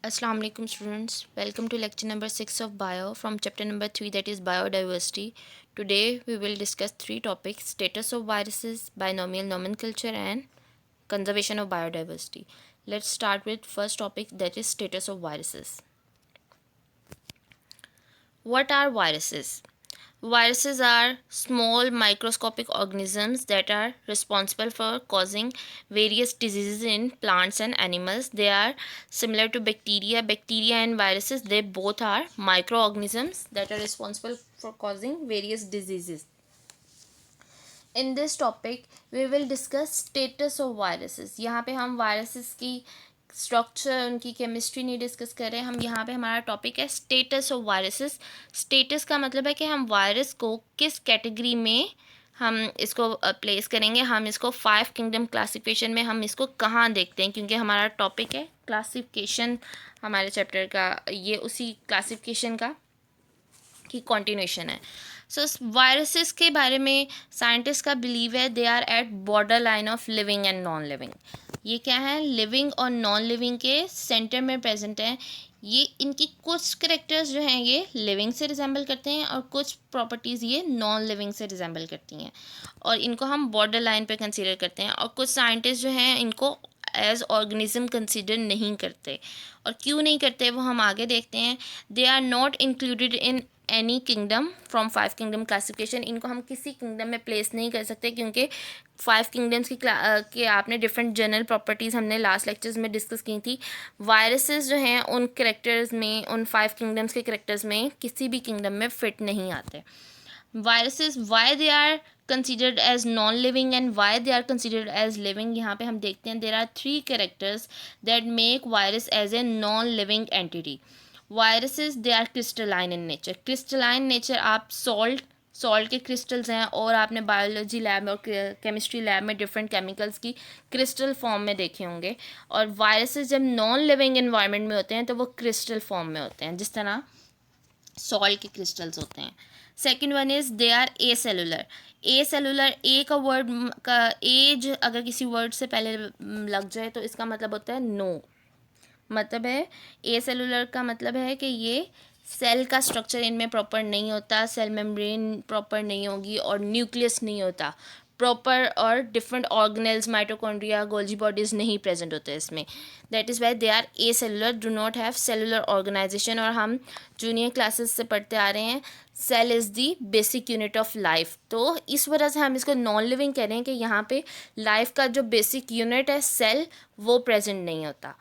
Assalamu alaikum students. Welcome to lecture number 6 of bio from chapter number 3, that is biodiversity. Today we will discuss three topics: status of viruses, binomial nomenclature and conservation of biodiversity. Let's start with first topic, that is status of viruses. What are viruses? Viruses are small microscopic organisms that are responsible for causing various diseases in plants and animals. They are similar to bacteria. Bacteria and viruses, they both are microorganisms that are responsible for causing various diseases. In this topic we will discuss status of viruses. यहाँ पे हम viruses की structure, उनकी chemistry नहीं discuss कर रहे हैं. हम यहाँ पे हमारा टॉपिक है स्टेटस ऑफ वायरसेस. स्टेटस का मतलब है कि हम वायरस को किस कैटेगरी में हम इसको प्लेस करेंगे. हम इसको 5 किंगडम क्लासिफिकेशन में हम इसको कहाँ देखते हैं, क्योंकि हमारा टॉपिक है क्लासिफिकेशन हमारे चैप्टर का. ये उसी क्लासिफिकेशन का की कॉन्टिन्यूशन है. सो वायरसेस के बारे में साइंटिस्ट का बिलीव है they are at border line of living and non living. ये क्या है, लिविंग और नॉन लिविंग के सेंटर में प्रेजेंट है. ये इनकी कुछ करेक्टर्स जो हैं ये लिविंग से रिजेंबल करते हैं और कुछ प्रॉपर्टीज़ ये नॉन लिविंग से रिजेंबल करती हैं, और इनको हम बॉर्डर लाइन पे कंसीडर करते हैं. और कुछ साइंटिस्ट जो हैं इनको एज ऑर्गेनिज्म कंसीडर नहीं करते, और क्यों नहीं करते वो हम आगे देखते हैं. They are not included in any kingdom from 5 kingdom classification. इनको हम किसी किंगडम में प्लेस नहीं कर सकते, क्योंकि 5 किंगडम्स की के आपने डिफरेंट जनरल प्रॉपर्टीज़ हमने लास्ट लेक्चर्स में डिस्कस की थी. वायरसेस जो हैं उन करेक्टर्स में, उन 5 किंगडम्स के करेक्टर्स में किसी भी किंगडम में फिट नहीं आते. Viruses why they are considered as non living and why they are considered as living. यहाँ पे हम देखते हैं there are 3 characters that make virus as a non living entity. Viruses they are crystalline in nature. Crystalline nature, आप salt के crystals हैं और आपने बायोलॉजी लैब में और केमिस्ट्री लैब में डिफरेंट केमिकल्स की क्रिस्टल फॉर्म में देखे होंगे. और वायरसेस जब नॉन लिविंग इन्वायरमेंट में होते हैं तो वो क्रिस्टल फॉर्म में होते हैं, जिस तरह सॉल्ट के क्रिस्टल्स होते हैं. Second one is they are acellular. Acellular, A का वर्ड का एज अगर किसी वर्ड से पहले लग जाए तो इसका मतलब होता है नो. मतलब है ए सेलुलर का मतलब है कि ये सेल का स्ट्रक्चर इनमें प्रॉपर नहीं होता, सेल मेम्ब्रेन प्रॉपर नहीं होगी और न्यूक्लियस नहीं होता प्रॉपर, और different organelles, mitochondria, Golgi bodies नहीं प्रेजेंट होते इसमें. That is why they are acellular, do not have cellular organisation. और हम जूनियर क्लासेस से पढ़ते आ रहे हैं cell is the basic unit of life. तो इस वजह से हम इसको नॉन लिविंग कह रहे हैं कि यहाँ पे लाइफ का जो बेसिक यूनिट है सेल, वो प्रेजेंट नहीं होता.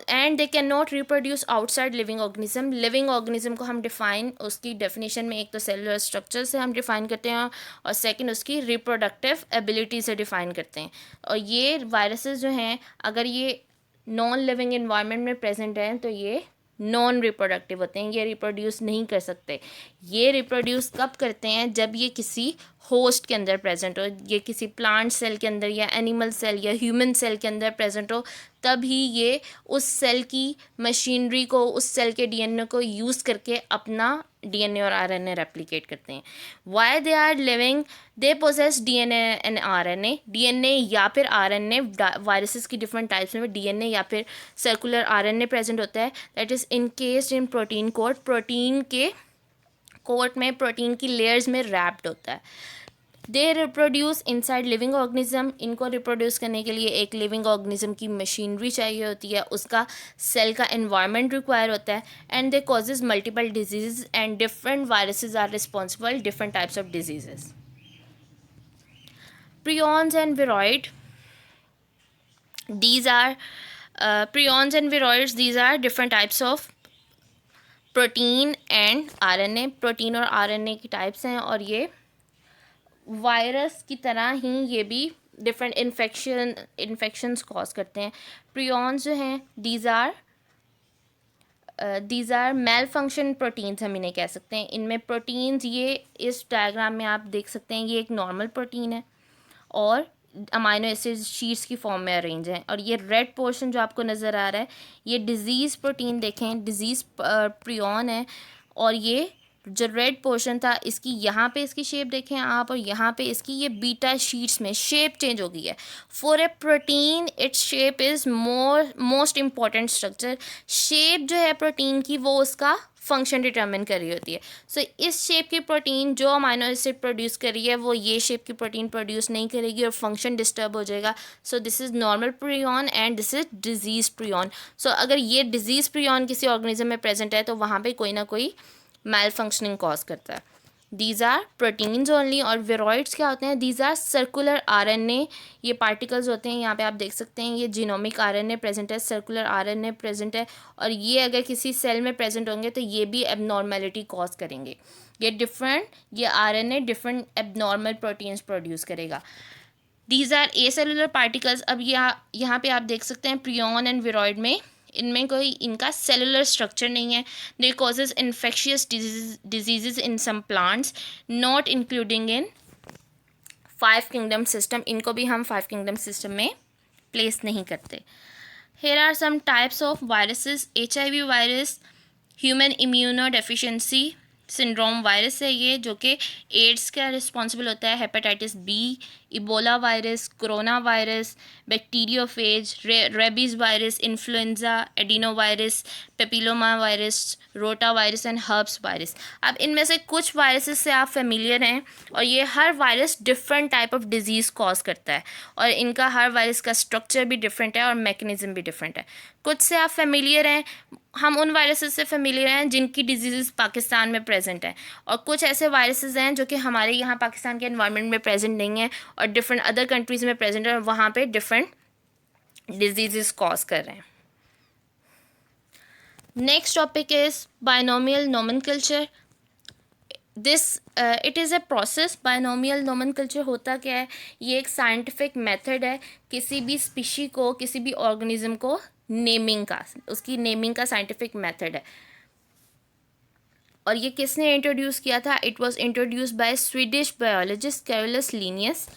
And they can not reproduce outside living organism. Living organism को हम डिफाइन उसकी डेफिनेशन में एक तो सेलुलर स्ट्रक्चर से हम डिफाइन करते हैं, और सेकंड उसकी रिप्रोडक्टिव एबिलिटी से डिफाइन करते हैं. और ये वायरसेस जो हैं अगर ये नॉन लिविंग इन्वायरमेंट में प्रेजेंट हैं तो ये नॉन रिप्रोडक्टिव होते हैं, ये रिप्रोड्यूस नहीं कर सकते. ये रिप्रोड्यूस कब करते हैं, जब ये किसी होस्ट के अंदर प्रेजेंट हो, ये किसी प्लांट सेल के अंदर या एनिमल सेल या ह्यूमन सेल के अंदर प्रेजेंट हो, तभी ये उस सेल की मशीनरी को, उस सेल के डीएनए को यूज़ करके अपना डीएनए और आरएनए रेप्लिकेट करते हैं. Why they are living, they possess DNA and RNA. DNA या फिर आरएनए, वायरसेस की डिफरेंट टाइप्स में डीएनए या फिर सर्कुलर आरएनए प्रेजेंट होता है. That is encased in protein coat. Protein के कोट में, प्रोटीन की लेयर्स में रैप्ड होता है. They reproduce inside living organism. इनको रिप्रोड्यूस करने के लिए एक लिविंग ऑर्गेनिज्म की मशीनरी चाहिए होती है, उसका सेल का एनवायरनमेंट रिक्वायर होता है. And they causes multiple disease and different viruses are responsible different types of diseases. Prions and viroid, these are prions and viroids, these are different types of protein and RNA. Protein और RNA की types हैं, और ये virus की तरह ही ये भी different infections cause करते हैं. प्रियॉन्स जो हैं these are malfunction proteins, हम इन्हें कह सकते हैं. इनमें प्रोटीन्स, ये इस डायग्राम में आप देख सकते हैं, ये एक नॉर्मल प्रोटीन है और अमाइनो एसिड शीट्स की फॉर्म में अरेंज हैं. और ये रेड पोर्शन जो आपको नज़र आ रहा है ये डिज़ीज़ प्रोटीन, देखें डिज़ीज़ प्रियॉन है, और ये जो रेड पोर्शन था इसकी यहाँ पे इसकी शेप देखें आप, और यहाँ पे इसकी ये बीटा शीट्स में शेप चेंज हो गई है. For a protein its shape is most important structure. Shape जो है प्रोटीन की वो उसका फंक्शन डिटर्मिन कर रही होती है. सो इस शेप की प्रोटीन जो अमाइनो एसिड प्रोड्यूस कर रही है वो ये शेप की प्रोटीन प्रोड्यूस नहीं करेगी और फंक्शन डिस्टर्ब हो जाएगा. So this is normal prion and this is disease prion. So अगर ये डिजीज प्रियॉन किसी ऑर्गेनिज्म में प्रेजेंट है तो वहाँ पे कोई ना कोई मैल फंक्शनिंग कॉज करता है. These are proteins only. और विरॉइड्स क्या होते हैं? These are circular RNA. ये पार्टिकल्स होते हैं, यहाँ पे आप देख सकते हैं ये जीनोमिक आरएनए प्रेजेंट है, सर्कुलर आरएनए प्रेजेंट है. और ये अगर किसी सेल में प्रेजेंट होंगे तो ये भी एबनॉर्मेलिटी कॉज करेंगे. ये RNA different abnormal proteins produce करेगा. These are acellular particles. अब यहाँ पे आप देख सकते हैं प्रियॉन एंड विरॉइड में इनमें कोई इनका सेलुलर स्ट्रक्चर नहीं है. They causes infectious diseases in some plants not including in 5 kingdom system. इनको भी हम 5 किंगडम सिस्टम में प्लेस नहीं करते. Here are some types of viruses. HIV virus human immunodeficiency syndrome virus है ये, जो कि एड्स का रिस्पॉन्सिबल होता है. Hepatitis B, Ebola virus, corona virus, bacteriophage, rabies virus, influenza, adeno virus, papilloma virus, rota virus and herpes virus. अब इनमें से कुछ वायरसेस से आप फेमिलियर हैं और ये हर virus different type of disease cause करता है और इनका हर वायरस का स्ट्रक्चर भी डिफरेंट है और मैकेनिज्म भी डिफरेंट है. कुछ से आप फेमिलियर हैं, हम उन वायरसेस से फेमिलियर हैं जिनकी डिजीज़ पाकिस्तान में प्रेजेंट है, और कुछ ऐसे वायरसेस हैं जो कि हमारे यहाँ पाकिस्तान के एनवायरनमेंट में प्रेजेंट नहीं है और डिफरेंट अदर कंट्रीज़ में प्रेजेंट है और वहाँ पे डिफरेंट डिजीज़ कॉज कर रहे हैं. Next topic is binomial nomenclature. It is a process. Binomial nomenclature होता क्या है? ये एक साइंटिफिक मेथड है किसी भी स्पीशी को, किसी भी ऑर्गेनिज्म को नेमिंग का, उसकी नेमिंग का साइंटिफिक मेथड है. और ये किसने इंट्रोड्यूस किया था? It was introduce by Swedish biologist Carolus Linnaeus.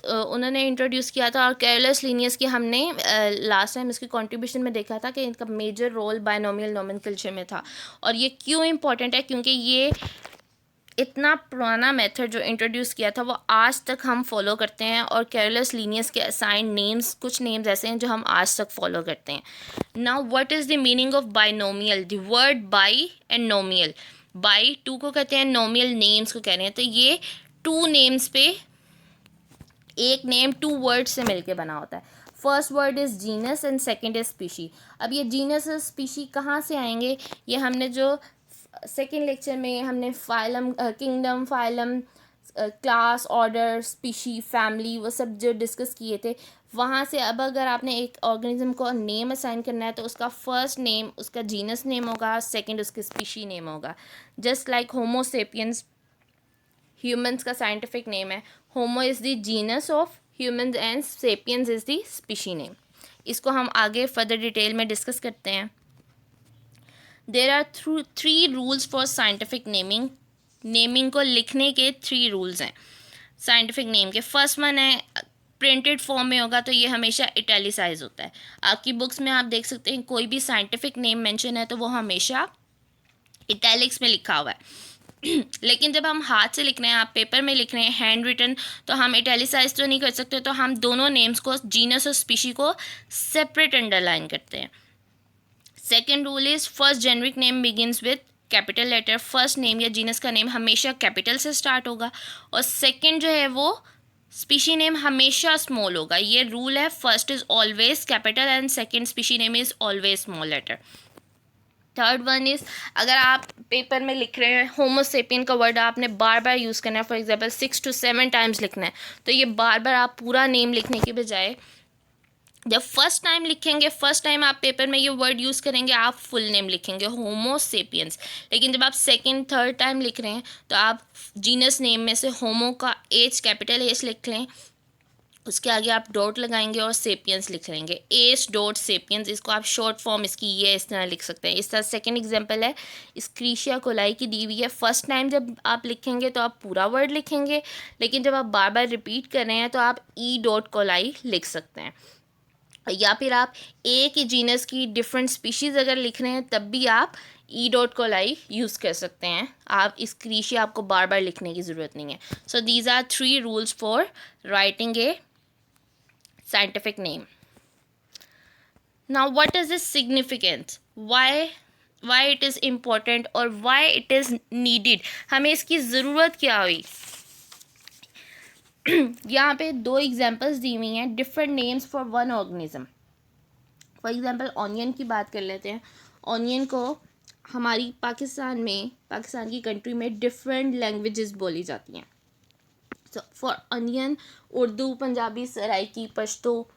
उन्होंने इंट्रोड्यूस किया था. और कैरोलस लीनियस की हमने लास्ट टाइम इसकी कंट्रीब्यूशन में देखा था कि इनका मेजर रोल बायनोमियल नोमेनक्लेचर में था. और ये क्यों इम्पोर्टेंट है? क्योंकि ये इतना पुराना मेथड जो इंट्रोड्यूस किया था वो आज तक हम फॉलो करते हैं और कैरोलस लीनियस के असाइन नेम्स, कुछ नेम्स ऐसे हैं जो हम आज तक फॉलो करते हैं. Now what is the meaning of binomial? The word by and नोमियल. By two को कहते हैं, नोमियल नेम्स को कह रहे हैं. तो ये 2 नेम्स पे एक नेम 2 वर्ड से मिलके बना होता है. First word is genus and second is species. अब ये जीनस और स्पीशी कहाँ से आएंगे? ये हमने जो सेकेंड लेक्चर में हमने phylum, kingdom, phylum, class, order, species, family, वो सब जो डिस्कस किए थे वहाँ से. अब अगर आपने एक ऑर्गेनिज्म को नेम असाइन करना है तो उसका फर्स्ट नेम उसका जीनस नेम होगा, सेकंड उसके स्पीशी नेम होगा. Just like Homo sapiens humans का साइंटिफिक नेम है. Homo is the genus of humans and sapiens is the species name. इसको हम आगे फर्दर डिटेल में डिस्कस करते हैं. There are 3 rules for scientific naming. Naming को लिखने के 3 रूल्स हैं साइंटिफिक नेम के. फर्स्ट वन है, प्रिंटेड फॉर्म में होगा तो ये हमेशा इटैलिसाइज होता है. आपकी बुक्स में आप देख सकते हैं कोई भी साइंटिफिक नेम मेंशन है तो वो हमेशा इटैलिक्स में लिखा हुआ है. लेकिन जब हम हाथ से लिख रहे हैं, आप पेपर में लिख रहे हैं हैंड रिटन, तो हम इटैलिसाइज तो नहीं कर सकते. तो हम दोनों नेम्स को, जीनस और स्पीशी को, सेपरेट अंडरलाइन करते हैं. Second rule is first generic name begins with capital letter. First name या जीनस का नेम हमेशा कैपिटल से स्टार्ट होगा और सेकेंड जो है वो स्पीशी नेम हमेशा स्मॉल होगा. ये रूल है. First is always capital and second species name is always small letter. Third one is, अगर आप पेपर में लिख रहे हैं होमोसेपियन का वर्ड आपने बार बार यूज़ करना है, फॉर एग्जांपल 6 to 7 टाइम्स लिखना है, तो ये बार बार आप पूरा नेम लिखने के बजाय जब फर्स्ट टाइम लिखेंगे, फर्स्ट टाइम आप पेपर में ये वर्ड यूज़ करेंगे, आप फुल नेम लिखेंगे होमोसेपियंस. लेकिन जब आप सेकंड थर्ड टाइम लिख रहे हैं तो आप जीनस नेम में से होमो का एच, कैपिटल एच लिख लें, उसके आगे आप डॉट लगाएंगे और सेपियंस लिख लेंगे, एच डॉट सेपियंस. इसको आप शॉर्ट फॉर्म इसकी ये इस तरह लिख सकते हैं. इस तरह सेकंड एग्जांपल है स्क्रीशिया कोलाई की दी हुई है. फर्स्ट टाइम जब आप लिखेंगे तो आप पूरा वर्ड लिखेंगे, लेकिन जब आप बार बार रिपीट कर रहे हैं तो आप ई डॉट कोलाई लिख सकते हैं. या फिर आप एक ही जीनस की डिफरेंट स्पीशीज़ अगर लिख रहे हैं तब भी आप ई डॉट कोलाई यूज़ कर सकते हैं आप। इस क्रीशी आपको बार बार लिखने की ज़रूरत नहीं है। So these are 3 rules for writing a scientific name. Now what is its significance? why it is important और why it is needed? हमें इसकी ज़रूरत क्या हुई? यहाँ पे 2 एग्जांपल्स दी हुई हैं, different names for one organism. For example onion की बात कर लेते हैं। ऑनियन को हमारी पाकिस्तान की कंट्री में डिफरेंट लैंग्वेजेस बोली जाती हैं। So for onion Urdu, Punjabi, Saraiki, Pashto,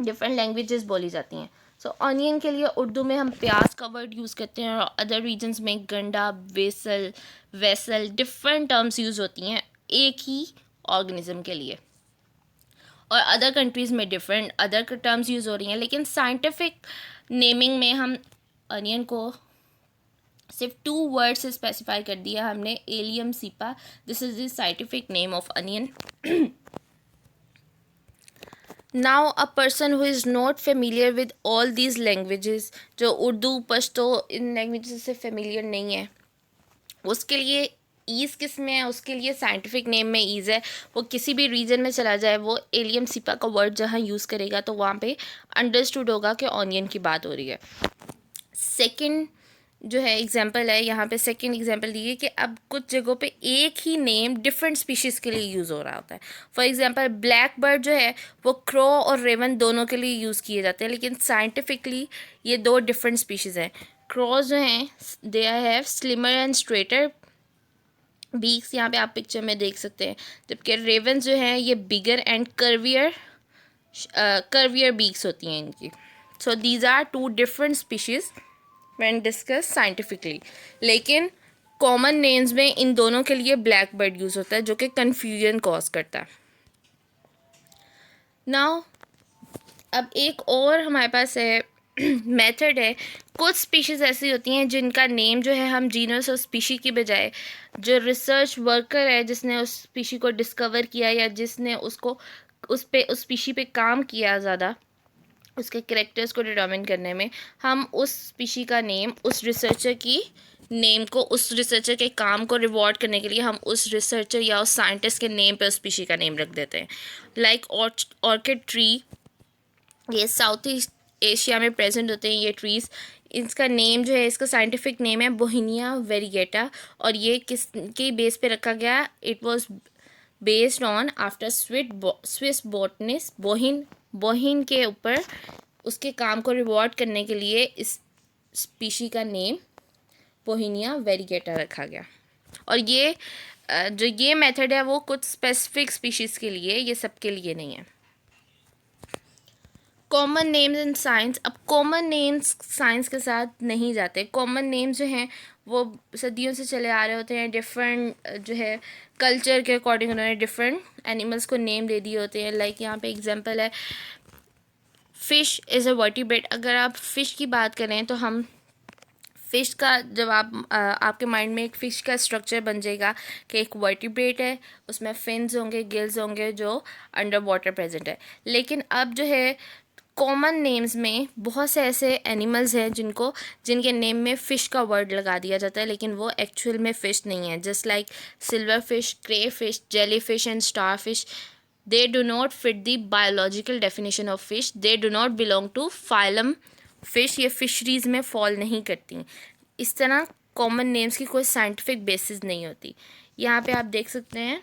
different languages बोली जाती हैं। सो ऑनियन के लिए उर्दू में हम प्याज का वर्ड यूज़ करते हैं और अदर रीजन्स में गंडा, वेसल डिफरेंट टर्म्स यूज़ होती हैं एक ही ऑर्गेनिज्म के लिए। और अदर कंट्रीज़ में डिफरेंट अदर टर्म्स यूज़ हो रही हैं, लेकिन साइंटिफिक नेमिंग में हम अनियन को सिर्फ 2 वर्ड से स्पेसिफाई कर दिया हमने, allium cepa. This is the scientific name of onion. Now a person who is not familiar with all these languages, जो उर्दू, पश्तो इन लैंग्वेजेस से फेमिलियर नहीं है, उसके लिए ईज़ किस में है? उसके लिए साइंटिफिक नेम में ईज़ है। वो किसी भी रीजन में चला जाए, वो एलियम सिपा का वर्ड जहाँ यूज़ करेगा तो वहाँ पे अंडरस्टूड होगा कि ऑनियन की बात हो रही है। सेकंड जो है एग्जांपल है, यहाँ पे सेकंड एग्जांपल दी है कि अब कुछ जगहों पे एक ही नेम डिफरेंट स्पीशीज़ के लिए यूज़ हो रहा होता है। फॉर एग्जांपल ब्लैक बर्ड जो है वो क्रो और रेवन दोनों के लिए यूज़ किए जाते हैं, लेकिन साइंटिफिकली ये 2 डिफरेंट स्पीशीज़ हैं। क्रॉस जो हैं they have slimmer and straighter beaks, यहाँ पे आप पिक्चर में देख सकते हैं, जबकि रेवन जो हैं ये बिगर एंड कर्वियर बीक्स होती हैं इनकी। So these are 2 different species when discuss scientifically, लेकिन कॉमन नेम्स में इन दोनों के लिए ब्लैक बर्ड यूज़ होता है, जो कि कन्फ्यूजन कॉज करता है। नाउ अब एक और हमारे पास है मेथड है। कुछ स्पीशीज़ ऐसी होती हैं जिनका नेम जो है हम जीनस और स्पीशी की बजाय जो रिसर्च वर्कर है जिसने उस स्पीशी को डिस्कवर किया या जिसने उसको उस स्पीशी पे काम किया ज़्यादा, उसके कैरेक्टर्स को डिटर्मिन करने में, हम उस स्पीशी का नेम उस रिसर्चर की नेम को, उस रिसर्चर के काम को रिवॉर्ड करने के लिए हम उस रिसर्चर या उस साइंटिस्ट के नेम पे उस स्पीशी का नेम रख देते हैं। लाइक ऑर्किड ट्री, ये साउथ ईस्ट एशिया में प्रेजेंट होते हैं ये ट्रीज़। इसका नेम जो है, इसका साइंटिफिक नेम है बोहिनिया वेरिगेटा, और ये किस के बेस पे रखा गया? It was based on after Swiss botanist Bauhin के ऊपर उसके काम को रिवॉर्ड करने के लिए इस स्पीशी का नेम बोहिनिया वेरिगेटा रखा गया। और ये जो ये मेथड है वो कुछ स्पेसिफिक स्पीशीज़ के लिए, ये सब के लिए नहीं है। कॉमन नेम्स इन साइंस, अब कॉमन नेम्स साइंस के साथ नहीं जाते। कॉमन नेम्स जो हैं वो सदियों से चले आ रहे होते हैं, डिफरेंट जो है कल्चर के अकॉर्डिंग उन्होंने डिफरेंट एनिमल्स को नेम दे दिए होते हैं। लाइक यहाँ पे एग्जांपल है, फ़िश इज़ अ वर्टिब्रेट। अगर आप फ़िश की बात करें तो हम फ़िश का जब आपके माइंड में एक फ़िश का स्ट्रक्चर बन जाएगा कि एक वर्टिब्रेट है, उसमें फिन्स होंगे, गिल्स होंगे जो अंडर वाटर प्रेजेंट है। लेकिन अब जो है कॉमन नेम्स में बहुत से ऐसे एनिमल्स हैं जिनके नेम में फ़िश का वर्ड लगा दिया जाता है, लेकिन वो एक्चुअल में फ़िश नहीं है। Just like silver fish, cray fish, jelly fish and star fish, they do not fit the biological definition of fish, they do not belong to phylum fish, ये फिशरीज़ में फॉल नहीं करती। इस तरह common names की कोई scientific basis नहीं होती। यहाँ पे आप देख सकते हैं,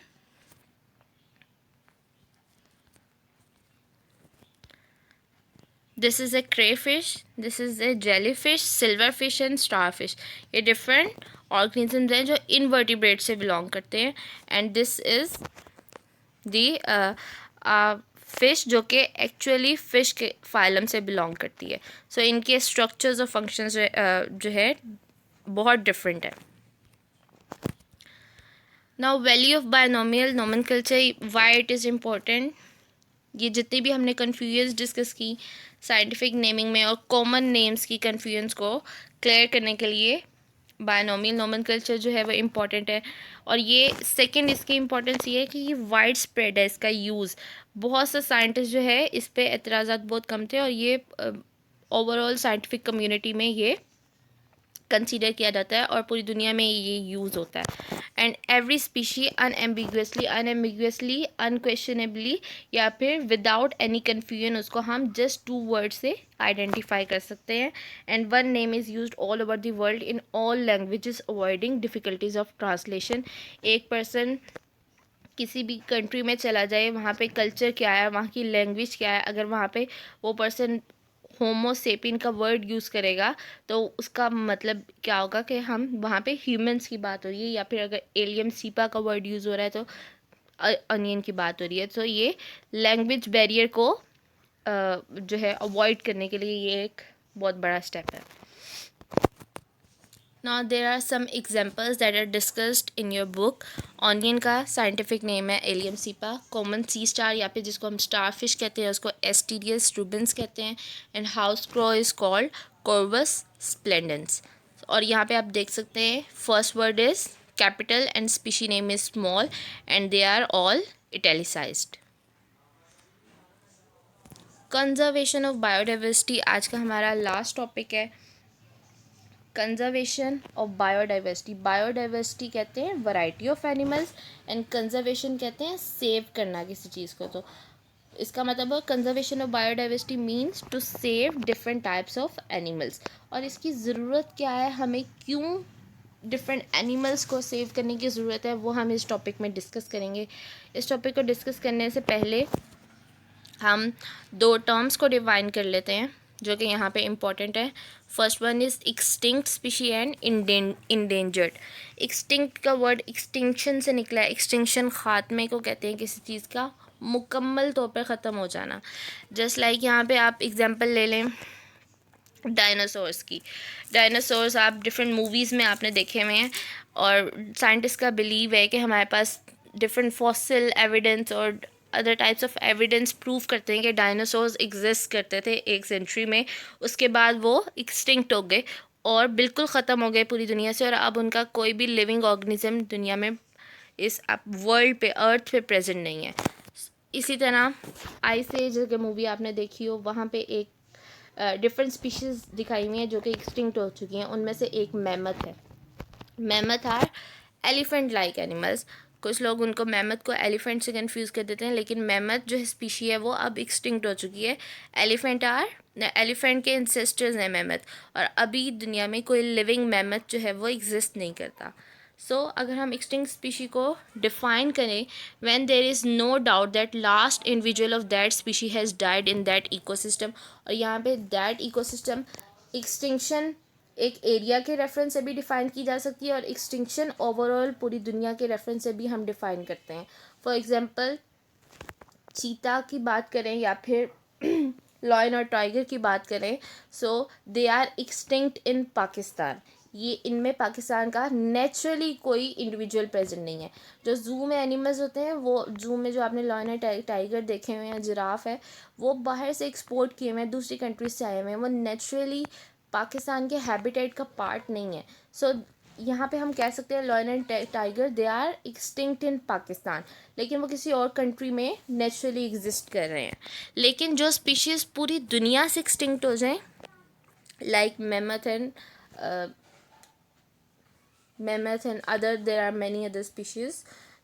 this is a crayfish, this is a jellyfish, silver fish and star fish. ये डिफरेंट ऑर्गेनिजम्स हैं जो इनवर्टिब्रेट से बिलोंग करते हैं। And this is the fish जो कि एक्चुअली फ़िश के फाइलम से बिलोंग करती है। सो इनके स्ट्रक्चर्स और फंक्शंस जो है बहुत डिफरेंट है। Now value of binomial nomenclature, why it is important. ये जितनी भी हमने कन्फ्यूजन्स डिस्कस की साइंटिफिक नेमिंग में और कॉमन नेम्स की कन्फ्यूजन्स को क्लियर करने के लिए बायनोमियल नोमेनक्लेचर जो है वो इम्पॉर्टेंट है। और ये सेकंड इसकी इम्पोर्टेंस ये है कि ये वाइड स्प्रेड है इसका यूज़। बहुत से साइंटिस्ट जो है इस पे एतराज़ात बहुत कम थे और ये ओवरऑल साइंटिफिक कम्युनिटी में ये कंसीडर किया जाता है और पूरी दुनिया में ये यूज़ होता है। एंड एवरी स्पीशी अनएम्बिगुअसली अनक्वेश्चनेबली या फिर विदाउट एनी कन्फ्यूजन उसको हम जस्ट 2 वर्ड से आइडेंटिफाई कर सकते हैं। And one name is used all over the world in all languages avoiding difficulties of translation. एक पर्सन किसी भी कंट्री में चला जाए, वहाँ पे कल्चर क्या है, वहाँ की लैंग्वेज क्या है, अगर वहाँ पे वो पर्सन होमोसेपियन का वर्ड यूज़ करेगा तो उसका मतलब क्या होगा कि हम वहाँ पे ह्यूमंस की बात हो रही है, या फिर अगर एलियन सीपा का वर्ड यूज़ हो रहा है तो अनियन की बात हो रही है। तो ये लैंग्वेज बैरियर को जो है अवॉइड करने के लिए ये एक बहुत बड़ा स्टेप है। Now there are some examples that are discussed in your book. Onion का scientific name है एलियम सीपा। कॉमन सी स्टार या फिर जिसको हम स्टार फिश कहते हैं उसको एस्टीरियस रूबिन्स कहते हैं। And house crow is called Corvus splendens. और यहाँ पे आप देख सकते हैं first word is capital and species name is small and they are all italicised. Conservation of biodiversity आज का हमारा लास्ट टॉपिक है। कंजर्वेशन ऑफ बायोडाइवर्सिटी, बायोडाइवर्सिटी कहते हैं variety of animals and conservation कहते हैं सेव करना किसी चीज़ को। तो इसका मतलब है conservation of biodiversity means to save different types of animals. और इसकी ज़रूरत क्या है, हमें क्यों डिफरेंट एनिमल्स को सेव करने की ज़रूरत है, वो हम इस टॉपिक में डिस्कस करेंगे। इस टॉपिक को डिस्कस करने से पहले हम 2 टर्म्स को डिफाइन कर लेते हैं जो कि यहाँ पे इम्पॉर्टेंट है। First one is extinct species and endangered. Extinct का वर्ड एक्सटिंक्शन से निकला है। एक्सटिंक्शन खात्मे को कहते हैं किसी चीज़ का मुकम्मल तौर पर ख़त्म हो जाना। जस्ट लाइक यहाँ पे आप एग्जांपल ले लें डायनासोर्स की। डायनासोर्स आप डिफरेंट मूवीज़ में आपने देखे हुए हैं और साइंटिस्ट का बिलीव है कि हमारे पास डिफरेंट फॉसिल एविडेंस और other types of evidence prove करते हैं कि डायनासोर्स एग्जिस्ट करते थे एक सेंचुरी में, उसके बाद वो एक्सटिंक्ट हो गए और बिल्कुल ख़त्म हो गए पूरी दुनिया से, और अब उनका कोई भी लिविंग ऑर्गेनिज्म दुनिया में इस वर्ल्ड पे अर्थ पे प्रेजेंट नहीं है। इसी तरह आइस एज की मूवी आपने देखी हो, वहाँ पे एक डिफरेंट स्पीशीज़ दिखाई हुई हैं जो कि एक्सटिंक्ट हो चुकी हैं। उनमें से एक मैमथ है। Mammoth are elephant like animals. कुछ लोग उनको मैमथ को एलिफेंट से कंफ्यूज कर देते हैं, लेकिन मैमथ जो स्पीशी है वो अब एक्सटिंक्ट हो चुकी है। एलिफेंट के इंसेस्टर्स हैं मैमथ, और अभी दुनिया में कोई लिविंग मैमथ जो है वो एग्जिस्ट नहीं करता। अगर हम एक्सटिंक्ट स्पीशी को डिफाइन करें, when there is no doubt that last individual of that species has died in that ecosystem. और यहाँ पे दैट इकोसिस्टम एक्सटिंक्शन एक एरिया के रेफरेंस से भी डिफ़ाइन की जा सकती है और एक्सटिंक्शन ओवरऑल पूरी दुनिया के रेफरेंस से भी हम डिफ़ाइन करते हैं। फॉर एग्जांपल चीता की बात करें या फिर लॉयन और टाइगर की बात करें, they are extinct in Pakistan. ये इनमें पाकिस्तान का नेचुरली कोई इंडिविजुअल प्रेजेंट नहीं है। जो ज़ू में एनिमल्स होते हैं, वो ज़ू में जो आपने लॉयन और टाइगर देखे हुए हैं, जिराफ है, वो बाहर से एक्सपोर्ट किए हुए हैं, दूसरी कंट्रीज से आए हुए हैं, वो नेचुरली पाकिस्तान के हैबिटेट का पार्ट नहीं है। यहाँ पे हम कह सकते हैं lion and tiger they are extinct in Pakistan, लेकिन वो किसी और कंट्री में नेचुरली एग्जिस्ट कर रहे हैं। लेकिन जो स्पीशीज़ पूरी दुनिया से एक्सटिंक्ट हो जाएं, like mammoth and other there are many other species,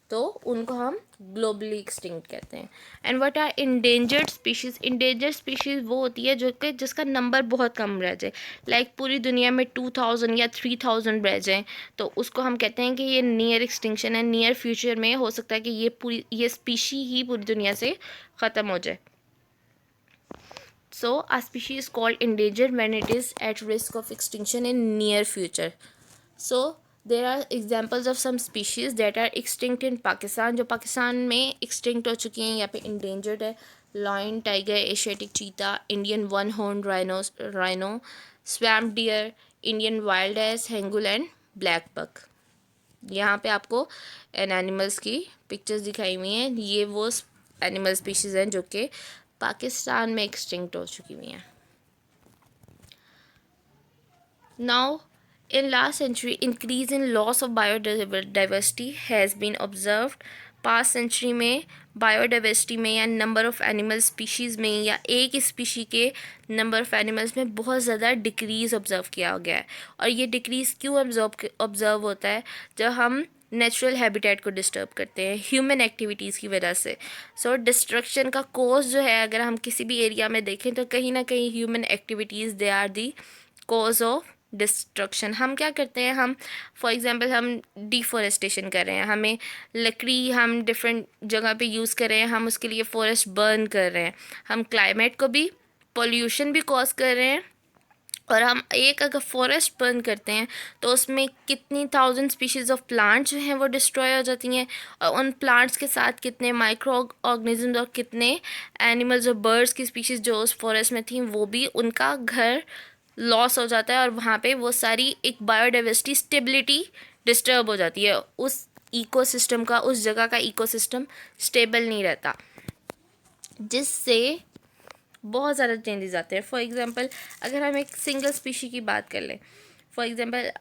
तो उनको हम ग्लोबली एक्सटिंक्ट कहते हैं। And what are endangered species? Endangered species वो होती है जो कि जिसका नंबर बहुत कम रह जाए, लाइक पूरी दुनिया में 2000 या 3000 रह जाएँ, तो उसको हम कहते हैं कि ये नियर एक्सटिंक्शन है। नियर फ्यूचर में हो सकता है कि ये स्पीशी ही पूरी दुनिया से ख़त्म हो जाए। A species is called endangered when it is at risk of extinction in near future. There are examples of some species that are extinct in Pakistan, जो पाकिस्तान में extinct हो चुकी हैं या पे endangered है। Lion, tiger, Asiatic cheetah, Indian one-horned rhino, swamp deer, Indian wild ass, hangul and black buck। यहाँ पे आपको इन एनिमल्स की पिक्चर्स दिखाई हुई हैं। ये वो एनिमल स्पीशीज़ हैं जो कि पाकिस्तान में एक्सटिंक्ट हो चुकी हुई हैं। Now, in last century, increase in loss of biodiversity has been observed, past century में बायोडाइवर्सिटी में या नंबर ऑफ़ एनिमल स्पीशीज़ में या एक स्पीशी के नंबर ऑफ़ एनिमल्स में बहुत ज़्यादा डिक्रीज़ ऑब्ज़र्व किया गया है। और ये डिक्रीज़ क्यों ऑब्ज़र्व होता है? जब हम नेचुरल हैबिटेट को डिस्टर्ब करते हैं ह्यूमन एक्टिविटीज़ की वजह से। सो डिस्ट्रक्शन का कॉज जो है, अगर हम किसी भी एरिया में देखें तो कहीं ना कहीं human activities they are the cause of destruction. हम क्या करते हैं, हम फॉर एग्जांपल हम डिफॉरेस्टेशन कर रहे हैं, हमें लकड़ी हम डिफरेंट जगह पे यूज़ कर रहे हैं, हम उसके लिए फॉरेस्ट बर्न कर रहे हैं, हम क्लाइमेट को भी पोल्यूशन भी कॉज कर रहे हैं। और हम एक अगर फॉरेस्ट बर्न करते हैं तो उसमें कितनी थाउजेंड स्पीशीज़ ऑफ प्लांट्स जो हैं वो डिस्ट्रॉय हो जाती हैं, और उन प्लांट्स के साथ कितने माइक्रो ऑर्गेनिजम्स और कितने एनिमल्स और बर्ड्स की स्पीशीज़ जो उस फॉरेस्ट में थी वो भी उनका घर लॉस हो जाता है, और वहाँ पे वो सारी एक बायोडाइवर्सिटी स्टेबिलिटी डिस्टर्ब हो जाती है। उस इकोसिस्टम का, उस जगह का इकोसिस्टम स्टेबल नहीं रहता, जिससे बहुत ज़्यादा चेंजेस आते हैं। फॉर एग्ज़ाम्पल अगर हम एक सिंगल स्पीशी की बात कर लें, फॉर एग्ज़ाम्पल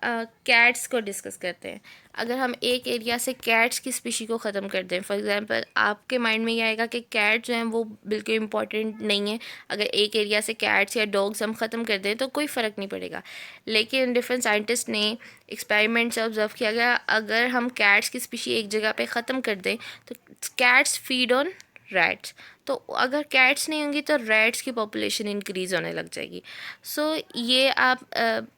कैट्स को डिस्कस करते हैं। अगर हम एक एरिया से कैट्स की स्पीशी को ख़त्म कर दें, फॉर एग्ज़ाम्पल आपके माइंड में ये आएगा कि कैट जो हैं वो बिल्कुल इंपॉर्टेंट नहीं है, अगर एक एरिया से कैट्स या डॉग्स हम ख़त्म कर दें तो कोई फ़र्क नहीं पड़ेगा। लेकिन डिफरेंट साइंटिस्ट ने एक्सपेरिमेंट से ऑब्जर्व किया गया, अगर हम कैट्स की स्पीशी एक जगह पे ख़त्म कर दें तो कैट्स फीड ऑन रैट्स, तो अगर कैट्स नहीं होंगी तो रैट्स की पॉपुलेशन इंक्रीज़ होने लग जाएगी। सो ये आप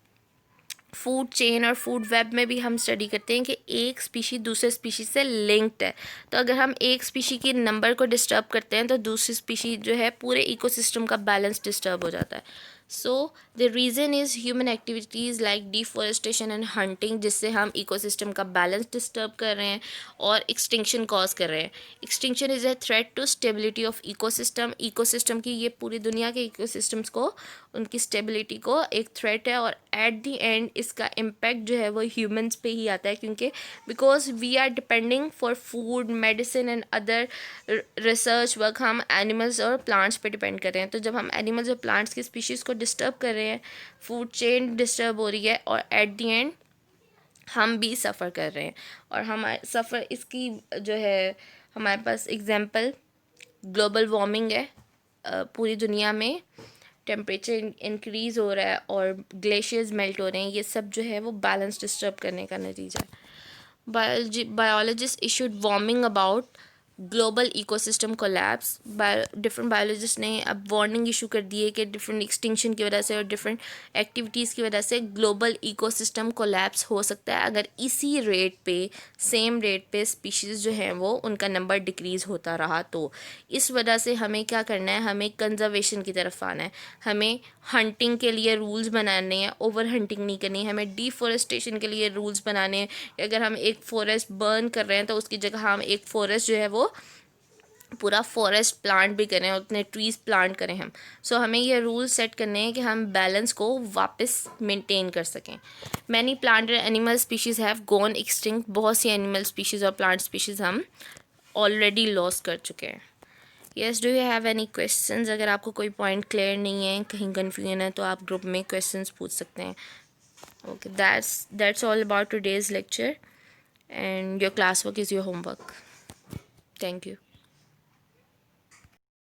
फूड चेन और फूड वेब में भी हम स्टडी करते हैं कि एक स्पीशी दूसरे स्पीशी से लिंक्ड है। तो अगर हम एक स्पीशी की नंबर को डिस्टर्ब करते हैं तो दूसरी स्पीशी जो है पूरे इकोसिस्टम का बैलेंस डिस्टर्ब हो जाता है। So the reason is human activities like deforestation and hunting, जिससे हम इकोसिस्टम का बैलेंस डिस्टर्ब कर रहे हैं और एक्सटिंक्शन कॉज कर रहे हैं। Extinction is a threat to stability of ecosystem. Ecosystem की, ये पूरी दुनिया के इकोसिस्टम्स को, उनकी स्टेबिलिटी को एक थ्रेट है, और एट द एंड इसका इम्पैक्ट जो है वो ह्यूमंस पे ही आता है, क्योंकि because we are depending for food, medicine and other research work हम एनिमल्स और प्लांट्स पे डिपेंड कर रहे हैं। तो जब हम एनिमल्स और प्लांट्स की स्पीशीज़ को डिस्टर्ब कर रहे हैं, फूड चेन डिस्टर्ब हो रही है, और एट द एंड हम भी सफ़र कर रहे हैं। और हमारे सफ़र इसकी जो है, हमारे पास एग्जांपल ग्लोबल वार्मिंग है। पूरी दुनिया में टेम्परेचर इंक्रीज़ हो रहा है और ग्लेशियर्स मेल्ट हो रहे हैं, ये सब जो है वो बैलेंस डिस्टर्ब करने का नतीजा है। Biologist issued warning about global ecosystem collapse. Different biologist ने अब वार्निंग इशू कर दी है कि डिफरेंट एक्सटिंक्शन की वजह से और डिफरेंट एक्टिविटीज़ की वजह से ग्लोबल इकोसिस्टम कोलैप्स हो सकता है, अगर इसी रेट पे, सेम रेट पे स्पीशीज़ जो हैं वो उनका नंबर डिक्रीज़ होता रहा तो। इस वजह से हमें क्या करना है, हमें कंजर्वेशन की तरफ आना है, हमें हंटिंग के लिए रूल्स बनाने हैं, ओवर हंटिंग नहीं करनी है, हमें डिफॉरेस्टेशन के लिए रूल्स बनाने हैं। अगर हम एक फॉरेस्ट बर्न कर रहे हैं तो उसकी जगह हम एक फॉरेस्ट जो है वो पूरा फॉरेस्ट प्लांट भी करें, उतने ट्रीज़ प्लांट करें हम। सो हमें ये रूल सेट करने हैं कि हम बैलेंस को वापस मेंटेन कर सकें। Many plant and animal species have gone extinct. बहुत सी एनिमल स्पीशीज़ और प्लांट स्पीशीज़ हम ऑलरेडी लॉस कर चुके हैं। Yes, do you have any questions? अगर आपको कोई पॉइंट क्लियर नहीं है, कहीं कन्फ्यूजन है, तो आप ग्रुप में क्वेश्चंस पूछ सकते हैं। Okay, that's all about today's lecture, and your class work is your homework. Thank you.